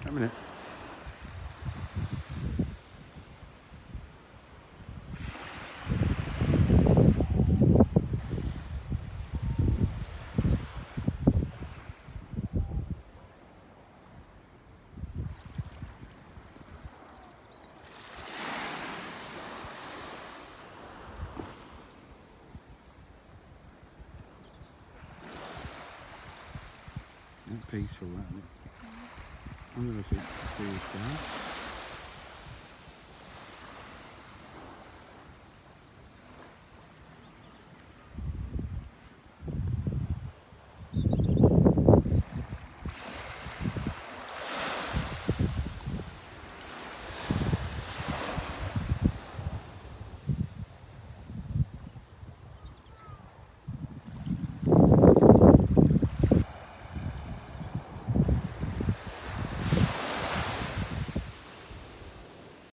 A minute. Not peaceful, that, isn't it? I'm going to see this guy.